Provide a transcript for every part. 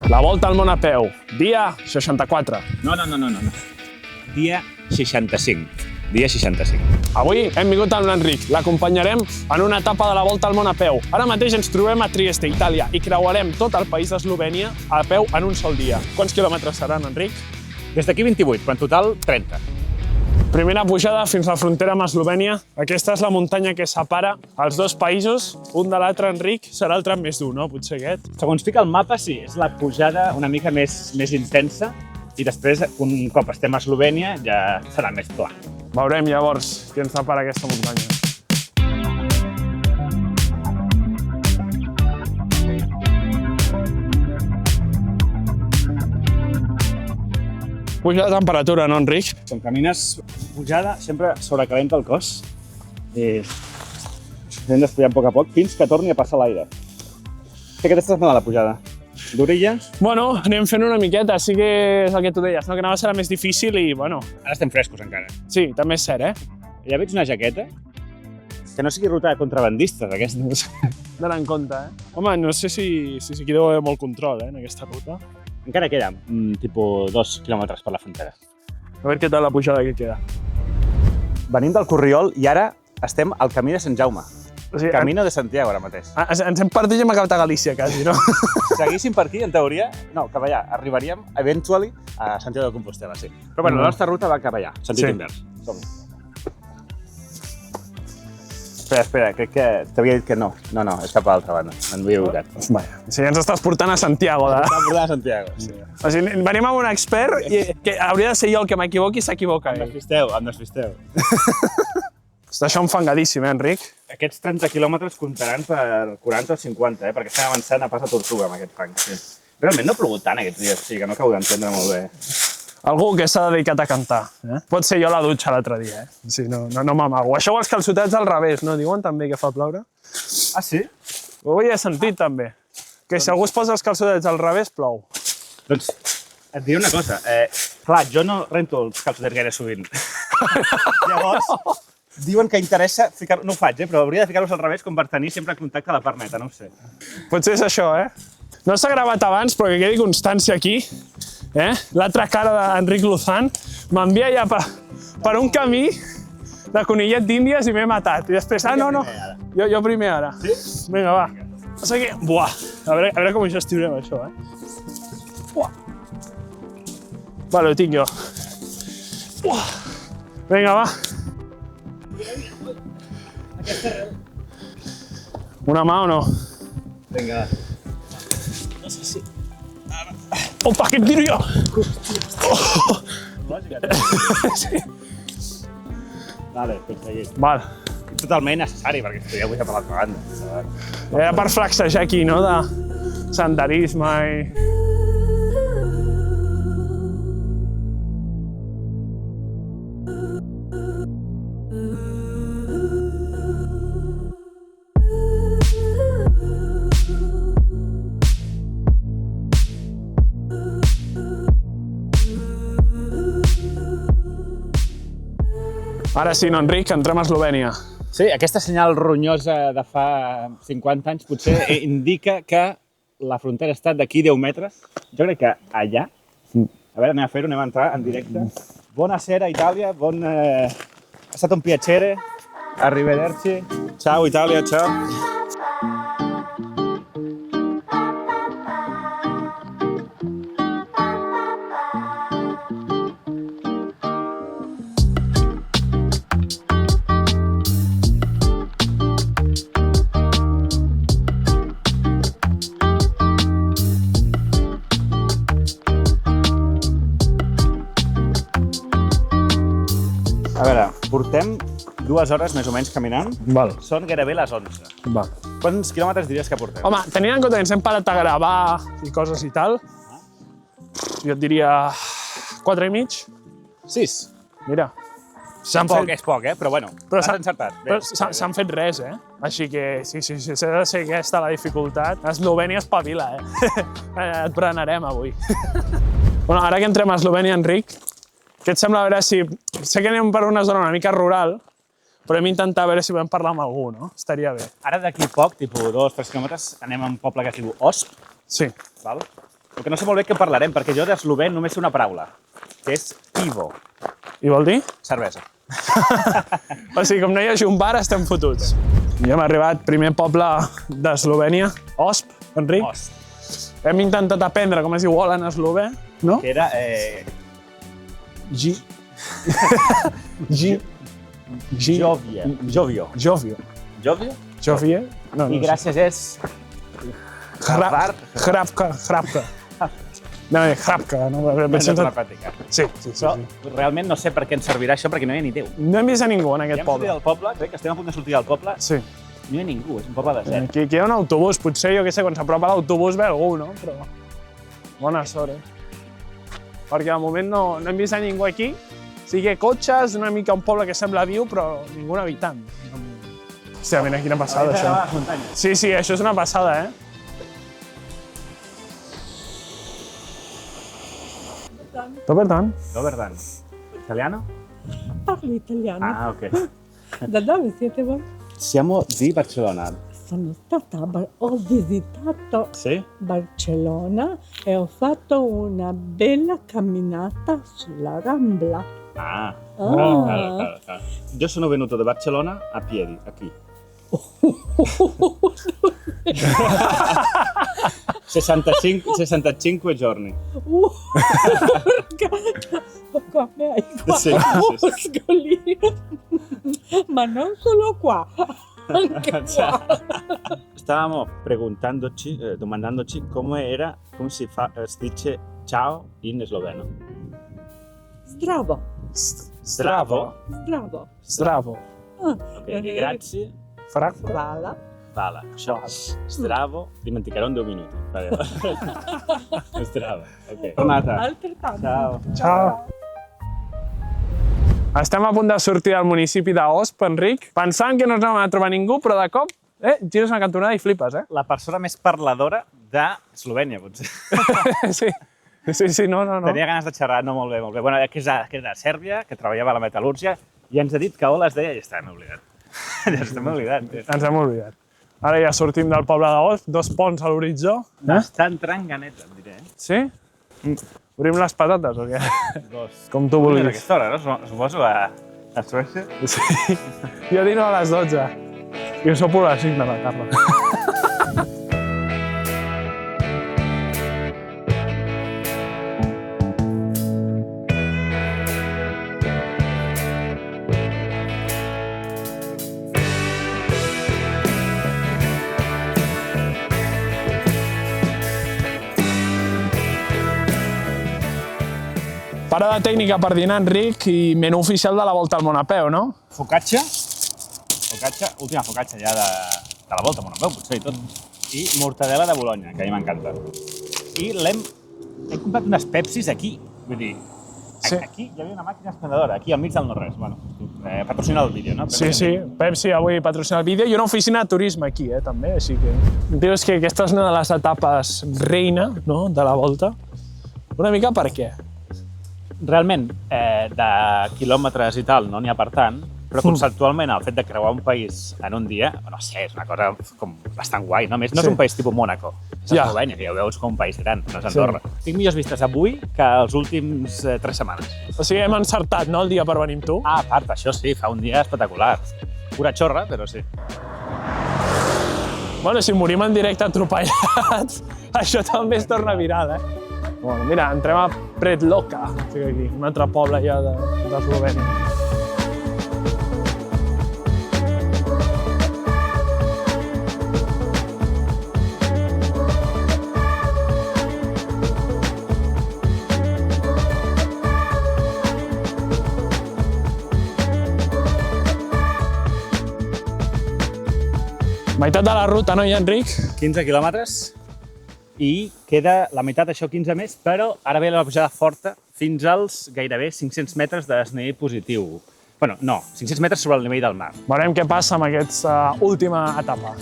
La volta al món a peu, dia 64. No. Dia 65. Dia 65. Avui hem vingut amb l'Enric. L'acompanyarem en una etapa de la volta al món a peu. Ara mateix ens trobem a Trieste, Itàlia, i creuarem tot el país d'Eslovènia a peu en un sol dia. Quants quilòmetres seran, Enric? Des d'aquí 28, però en total 30. Primera pujada fins a la frontera amb Eslovènia. Aquesta és la muntanya que separa els dos països. Un de l'altre, Enric, serà el tram més dur, no? Potser aquest. Segons fica el mapa, sí, és la pujada una mica més intensa i després, un cop estem a Eslovènia, ja serà més pla. Veurem llavors què ens separa aquesta muntanya. Puja la temperatura, no, Enric? Quan camines pujada, sempre sobrecalenta el cos i hem d'estudiar a poc fins que torni a passar l'aire. Què t'estàs fent a la pujada? D'orella? Bueno, anem fent una miqueta, sí que és el que tu deies, no? Que anava a ser més difícil i, bueno... Ara estem frescos encara. Sí, també és cert, eh? Ja veig una jaqueta que no sigui ruta de contrabandistes, aquesta. D'anar en compte, eh? Home, no sé si aquí deu haver molt control, en aquesta ruta. Encara queda, tipus 2 quilòmetres per la frontera. A veure què tal la pujada que queda. Venim del Corriol i ara estem al camí de Sant Jaume. O sigui, Camino de Santiago, ara mateix. Ens hem perdut i hem acabat a Galícia, quasi, no? Seguíssim per aquí, en teoria, no, cap allà. Arribaríem, eventually, a Santiago de Compostela, sí. Però bueno, la nostra ruta va cap allà, sentit invers. Som-hi. Espera, crec que t'havia dit que no. No, és cap a l'altra banda. Me'n havia equivocat. Vaja, o sigui, ens estàs portant a Santiago, Ens estàs portant a Santiago, sí. O sigui, venim amb un expert i que hauria de ser jo el que m'equivoqui i s'equivoca ell. Em despisteu. Està això enfangadíssim, Enric? Aquests 30 quilòmetres comptaran per 40 o 50, perquè estem avançant a pas a tortuga amb aquest fang. Sí. Realment no ha plogut tant aquests dies, o sigui que no acabo d'entendre molt bé. Algú que s'ha dedicat a cantar. Pot ser jo a la dutxa l'altre dia, eh? Sí, no m'amago. Això o els calçotets al revés, no? Diuen també que fa ploure? Ah, sí? Ho havia sentit, també. Que si algú es posa els calçotets al revés, plou. Doncs et diré una cosa. Clar, jo no rento els calçotets gaire sovint. Llavors, diuen que interessa ficar... No ho faig, però hauria de ficar-los al revés com per tenir sempre contacte a la part neta, no ho sé. Potser és això, eh? No s'ha gravat abans, però que quedi constància aquí. L'altra cara d'Enric Luzán m'envia ja per un camí de conillet d'Índies i m'he matat. I després, no. Jo primer ara. Sí? Vinga, va. Passa que... Buah! A veure com gestionem això, eh? Buah! Vale, ho tinc jo. Buah! Vinga, va. Una mà o no? Vinga. No sé si... Opa, què et tiro jo? Sí. Vale, tot seguit. Val. Totalment necessari, perquè estudieu per l'altra banda. Era per flexejar aquí, no? De senderisme i... Ara sí, no, Enric, entrem a Eslovènia. Sí, aquesta senyal ronyosa de fa 50 anys potser indica que la frontera ha estat d'aquí 10 metres. Jo crec que allà... A veure, anem a fer-ho, anem a entrar en directe. Buonasera, Itàlia, è stato un piacere, arrivederci. Ciao, Itàlia, ciao. A veure, portem 2 hores més o menys caminant. Val. Són gairebé les 11. Val. Quants quilòmetres diries que portem? Home, tenint en compte que ens hem parat a gravar i coses i tal, jo et diria 4 i mig. 6. Mira. És poc, però bueno, has encertat. Però s'han fet res, eh? Així que sí, s'ha de ser aquesta la dificultat. Eslovènia espavila, eh? Et prenarem avui. Bueno, ara que entrem a Eslovènia, Enric, què et sembla a veure si... Sé que anem per una zona una mica rural, però hem intentat veure si podem parlar amb algú, no? Estaria bé. Ara d'aquí poc, tipus 2-3 quilòmetres, anem a un poble que es diu Osp. Sí. Val? El que no sé molt bé què parlarem, perquè jo d'eslovè només sé una paraula, que és pivo, I vol dir? cervesa. O sigui, com no hi hagi un bar, estem fotuts. Ja hem arribat, primer poble d'Eslovènia, Osp, Enric. Ost, Hem intentat aprendre com es diu hola en eslové, no? que era... G. G. G. Jovia. Jovio. Jovio. Jovio? Jovie? No, I no sé. gràcies és... Hrapka. No, Hrapka, no? Sense la pràctica. Sí. Però realment no sé per què ens servirà això, perquè no hi ha ni Déu. No hem vist a ningú en Ja aquest hem sortit poble. del poble, crec que estem a punt de sortir del poble, Sí. no hi ha ningú, és un poble desert. Aquí hi ha un autobús, potser, jo què sé, quan s'apropa l'autobús ve algú, no? Però bona sort, Perquè de moment no hem vist a ningú aquí. Sí que cotxes, una mica un poble que sembla viu, però ningú habitant. Hòstia, mira quina passada, A això. les muntanyes. Sí, això és una passada, Doberdan. Doberdan. Italiano? Parlo italiano. Ah, ok. Da dove siete voi? Siamo di Barcellona. Sono stata ho visitato Sì? Barcellona e ho fatto una bella camminata sulla Rambla. Ah. Ah. Claro. Io sono venuto da Barcellona a piedi, qui. 65 giorni. Come hai qua? Sì. Muscoli. Ma non solo qua, anche qua. Stavamo domandandoci come si dice ciao in sloveno. Zdravo. Zdravo? Zdravo. Ah, Ok, e grazie. Fracco. Vala. Ciao. Zdravo. Dimenticherò in 2 minuti. Zdravo. Ok. Tornata. Altrettanto. Ciao. Ciao. Estem a punt de sortir del municipi d'Osp, Enric. Pensant que no ens anàvem a trobar ningú, però de cop gires una cantonada i flipes, La persona més parladora d'Eslovènia, potser. Sí, no. Tenia ganes de xerrar, no, molt bé. Bueno, que és de Sèrbia, que treballava a la metal·lúrgia, i ens ha dit que hola es deia i ja està, m'he oblidat. Ja estem oblidat. Ens hem oblidat. Ara ja sortim del poble d'Osp, 2 ponts a l'horitzó. Està entrant ganeta, em diré. Sí? Obrim les patates o què? Dos. Com tu És vulguis. aquesta hora, no? Suposo a Suècia. Sí. Jo dino a les 12. I sopo a les 5 de la tarda. Parada tècnica per dinar, Enric, i menú oficial de la Volta al Món a peu, no? Focaccia, última focaccia ja de la volta, bueno, veu, potser i tot. I mortadela de Bologna, que a mi m'encanta. I hem comprat unes Pepsis aquí, vull dir, Sí. aquí hi havia una màquina expendedora, aquí al mig del no-res. Bueno, patrocina el vídeo, no? Sí, Pepsi avui patrocina el vídeo i una oficina de turisme aquí, també, així que... Dius que aquesta és una de les etapes reina, no?, de la Volta. Una mica per què? Realment, de quilòmetres i tal no n'hi ha per tant, però conceptualment el fet de creuar un país en un dia, no sé, és una cosa com bastant guai, no? A més, no és un país tipus Mònaco, és Eslovènia, que ja ho veus com un país gran, no és Andorra. Tinc millors vistes avui que els últims 3 setmanes. O sigui, hem encertat, no?, el dia per venir amb tu. Ah, a part, això sí, fa un dia espectacular. Pura xorra, però sí. Bueno, si morim en directe atropellats, això també es torna viral, Bueno, mira, entrem a Predloka, aquí, un altre poble ja d'Eslovènia. Meitat de la ruta, no, Enric? 15 quilòmetres i queda la meitat, això 15 més, però ara ve la pujada forta fins als gairebé 500 metres de desnivell positiu. Bueno, no, 500 metres sobre el nivell del mar. Veurem què passa amb aquesta última etapa.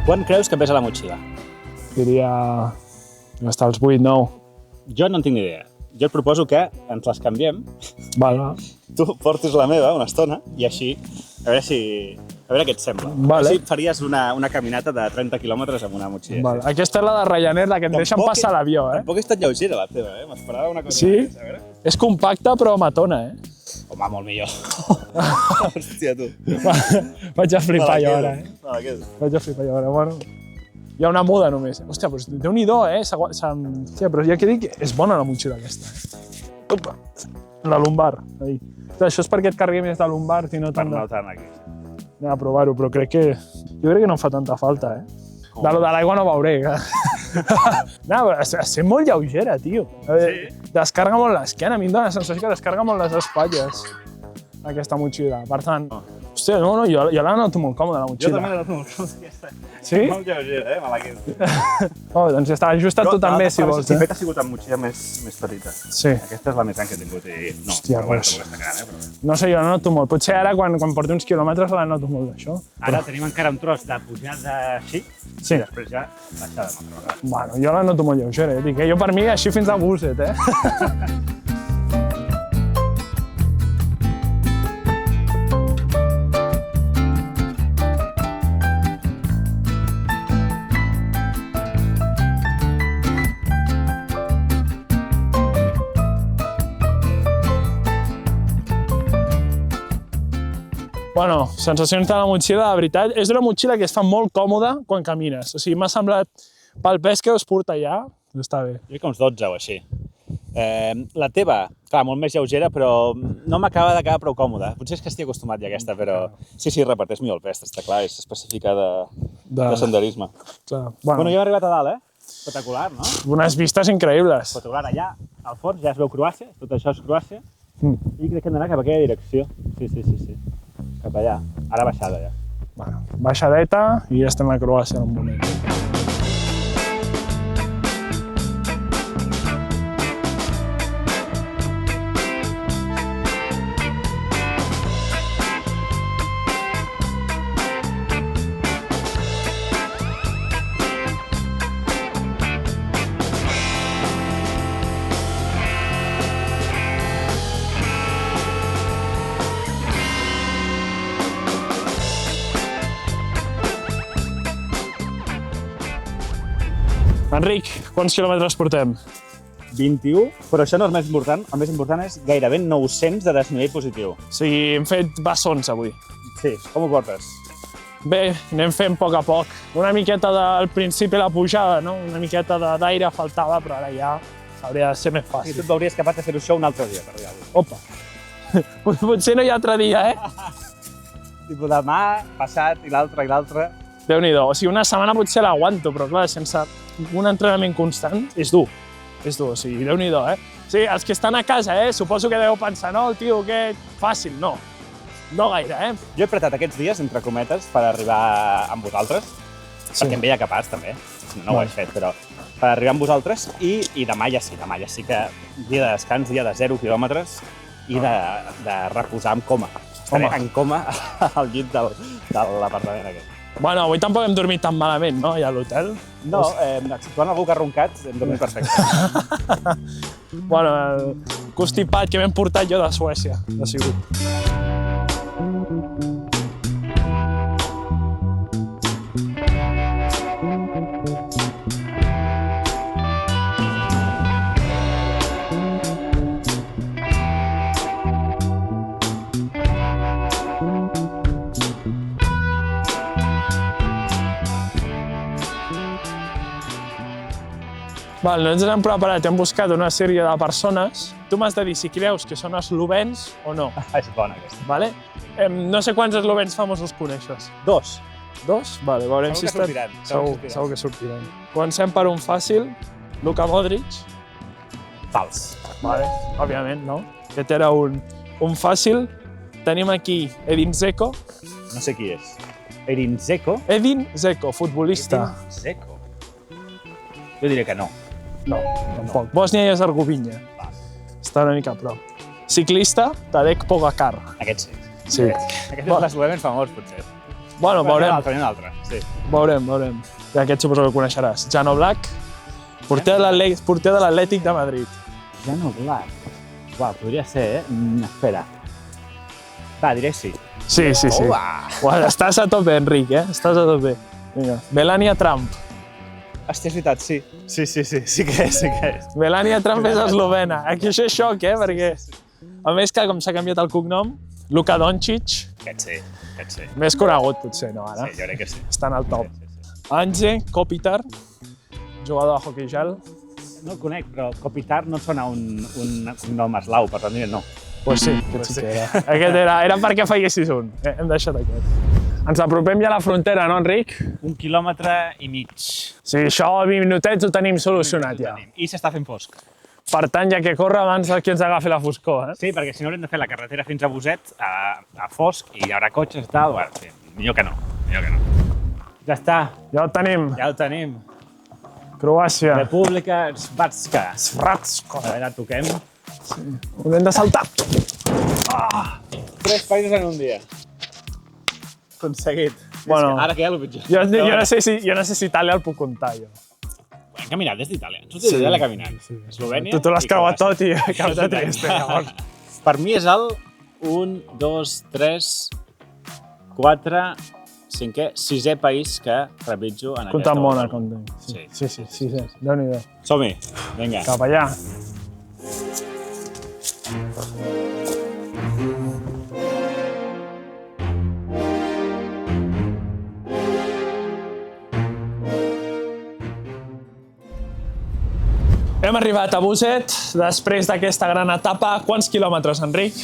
Quan creus que pesa la motxilla? Diria... està als 8, 9. Jo no en tinc ni idea. Jo et proposo que ens les canviem, Vale. tu portis la meva una estona i així, a veure què et sembla. Vale. Així faries una caminata de 30 quilòmetres amb una motxilla. Vale. Aquesta és la de Ryanair, la que et deixen passar l'avió, Tampoc és tan lleugera la teva, m'esperava una cosa Sí? més, a veure. És compacta però matona, Home, molt millor. Hòstia, tu. Vaig a flipar jo ara, Me la quedo. Vaig a flipar jo ara, bueno. Hi ha una muda només. Hòstia, però Déu-n'hi-do, Hòstia, però ja que dic, és bona la motxilla aquesta, Opa. La lumbar, ahí. Això és perquè et carregui més de lumbar i no Per tant no de... tant aquí. Anem a provar-ho, però crec que... Jo crec que no em fa tanta falta, De lo de l'aigua no veuré. No, però és molt lleugera, tio. Descarga molt l'esquena, a mi em dóna la sensació que descarga molt les espatlles, aquesta motxilla. Per tant, hòstia, no, jo la noto molt còmoda, la Jo motxilla. també la noto molt còmoda, aquesta. Sí? Molt lleugera, me la quedo. Oh, doncs ja està, ajusta't tu també, si vols. De fet, ha sigut amb motxilla més petita. Sí. Aquesta és la més gran que he tingut i... No, Hòstia, però bueno, pues. tampoc està gran, però... No sé, jo la noto molt. Potser ara, quan porti uns quilòmetres, la noto molt d'això. Ara tenim encara un tros de pujada així, Sí. i després ja baixada amb el tros. Bueno, jo la noto molt lleugera, dic, Jo per mi així fins a Gusset, Bueno, sensacions de la motxilla, de veritat, és una motxilla que es fa molt còmoda quan camines. O sigui, m'ha semblat, pel pes que us porta allà, està bé. Jo crec que uns 12 o així. La teva, clar, molt més lleugera, però no m'acaba de quedar prou còmoda. Potser és que estic acostumat ja a aquesta, però sí, reparteix millor el pes, està clar, és específica de senderisme. Clar. Bueno, ja hem arribat a dalt, Espectacular, no? Unes vistes increïbles. Espectacular, allà, al fons, ja es veu Croàcia, tot això és Croàcia, i crec que hem d'anar cap a aquella direcció. Sí. Cap allà. Ara baixada, ja. Bueno, baixadeta i ja estem a Croàcia en un moment. Enric, quants quilòmetres portem? 21, però això no és el més important. El més important és gairebé 900 de desnivell positiu. O sigui, hem fet bessons avui. Sí, com ho portes? Bé, anem fent a poc. Una miqueta al principi la pujada, no? Una miqueta d'aire faltava, però ara ja hauria de ser més I fàcil. tu et veuries capaç de fer-ho això un altre dia, per dir-ho. Opa! Potser no hi ha altre dia, Tipo demà, passat i l'altre. Déu-n'hi-do. O sigui, una setmana potser l'aguanto, però clar, sense un entrenament constant és dur. És dur, o sigui, Déu-n'hi-do, Sí, els que estan a casa, suposo que deveu pensar, no, el tio, que fàcil, no. No gaire, Jo he apretat aquests dies, entre cometes, per arribar amb vosaltres, perquè em veia capaç, també. No ho he fet, però per arribar amb vosaltres i demà ja sí que dia de descans, dia de 0 quilòmetres i de reposar en coma. Estaré en coma al llit de l'apartament aquest. Bueno, avui tampoc hem dormit tan malament, no, allà a l'hotel? No, exceptuant algú que ha roncat, hem dormit perfecte. Bueno, el constipat que m'hem portat jo de Suècia, ha sigut. Val, no ens hem preparat, hem buscat una sèrie de persones. Tu m'has de dir si creus que són eslovens o no. És bona, aquesta. Vale? No sé quants eslovens famosos coneixes. 2. 2? Vale, veurem si Segur que sortiran. Segur que sortiran. Comencem per un fàcil. Luka Modric. Fals. Vale, òbviament, no? Aquest era un fàcil. Tenim aquí Edin Dzeko. No sé qui és. Edin Dzeko. Edin Dzeko, futbolista. Edin Dzeko. Jo diré que no. No, tampoc. Bòsnia i Hercegovina. Està una mica a prop. Ciclista, Tadej Pogačar. Aquest sí. Sí. Aquest és l'eslovè més famós, potser. Bueno, veurem. N'hi ha un altre, sí. Veurem. I aquest suposo que el coneixeràs. Jano Black, porter de l'Atlètic de Madrid. Jan Oblak. Uau, podria ser, espera. Va, diré sí. Sí. Uau, estàs a tope, Enric, Estàs a tope. Vinga. Melania Trump. Hòstia, és veritat, sí. Sí que és. Melania Trump és eslovena. Aquí això és xoc, perquè... A més que com s'ha canviat el cognom, Luka Doncic, Aquest sí. més conegut potser, no, ara? Sí, jo crec que sí. Està en el top. Anze Kopitar, jugador de hockey gel. No el conec, però Kopitar no et sona un nom eslau, per tant, no. Pues sí, aquest sí que era. Aquest era perquè feiessis un. Hem deixat aquest. Ens apropem ja a la frontera, no, Enric? 1 quilòmetre i mig. Sí, això a 20 minutets ho tenim solucionat ja. I s'està fent fosc. Per tant, ja que corre abans que ens agafi la foscor, Sí, perquè si no haurem de fer la carretera fins a Boset, a fosc, i hi haurà cotxes i tal, bueno, sí, millor que no. Ja està. Ja ho tenim. Croàcia. República Srpska. Sratsko. A veure, toquem. Ho hem de saltar. 3 països en un dia. Aconseguit. Bueno, Ara queda el pitjor. jo no sé si Itàlia el puc comptar, jo. Hem caminat des d'Itàlia. Ens sortim d'Itàlia caminant. Eslovènia. Tu l'has creuat tot i he acabat a Trieste, llavors. Per mi és el 1, 2, 3, 4, 5è, 6è país que rebitjo en aquesta Compte amb Mona, volta. compte. Sí. Déu-n'hi-do. Som-hi. Vinga. Cap allà. Hem arribat a Boset, després d'aquesta gran etapa. Quants quilòmetres, Enric?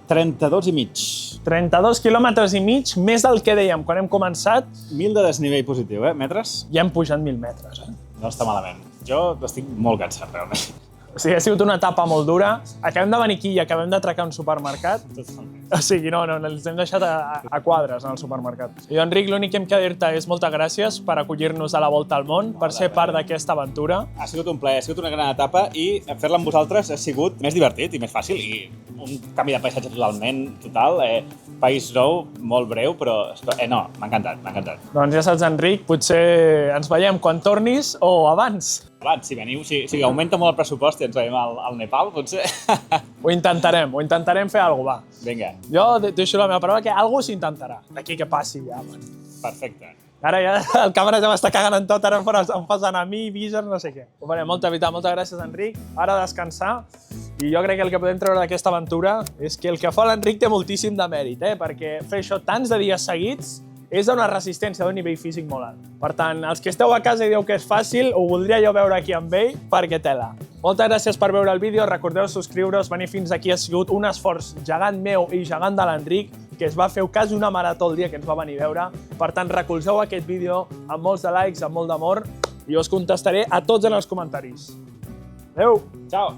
32 i mig. 32 quilòmetres i mig, més del que dèiem quan hem començat. 1.000 de desnivell positiu, metres? Ja hem pujat 1.000 metres, No està malament. Jo estic molt cansat, realment. O sigui, ha sigut una etapa molt dura. Acabem de venir aquí i acabem d'atracar un supermercat. O sigui, no, els hem deixat a quadres en el supermercat. I jo, Enric, l'únic que hem de dir-te és moltes gràcies per acollir-nos a la Volta al Món, per ser part d'aquesta aventura. Ha sigut un plaer, ha sigut una gran etapa i fer-la amb vosaltres ha sigut més divertit i més fàcil i un canvi de paisatge total. País nou, molt breu, però no, m'ha encantat. Doncs ja saps, Enric, potser ens veiem quan tornis o abans. Abans, si veniu, si augmenta molt el pressupost i ens veiem al Nepal, potser. Ho intentarem fer alguna cosa, va. Vinga, Jo deixo la meva paraula que alguna cosa s'intentarà. D'aquí que passi ja. perfecte. Ara ja el càmera ja m'està cagant en tot, ara em fas anar a mi, Viser, no sé què. Ho faré, moltes gràcies, Enric. Ara a descansar. I jo crec que el que podem treure d'aquesta aventura és que el que fa l'Enric té moltíssim de mèrit, perquè fer això tants de dies seguits és una resistència d'un nivell físic molt alt. Per tant, els que esteu a casa i dieu que és fàcil, ho voldria jo veure aquí amb ell, perquè tela. Moltes gràcies per veure el vídeo, recordeu subscriure-us, venir fins aquí ha sigut un esforç gegant meu i gegant de l'Enric, que es va fer quasi una marató el dia que ens va venir a veure. Per tant, recolzeu aquest vídeo amb molts de likes, amb molt d'amor, i us contestaré a tots en els comentaris. Adéu! Ciao!